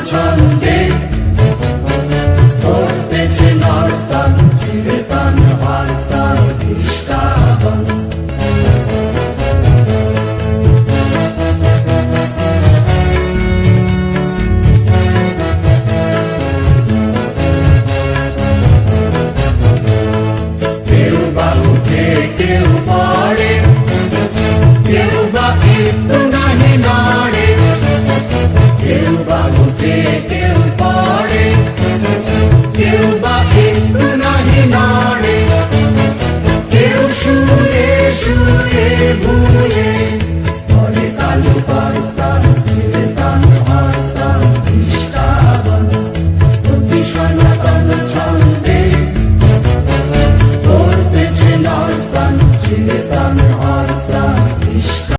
ছন্দে করতেছে নর্তন, চিরতন হরতন ইষ্টাবন। কেউ বা উঠে কেউ পড়ে, কেউ বা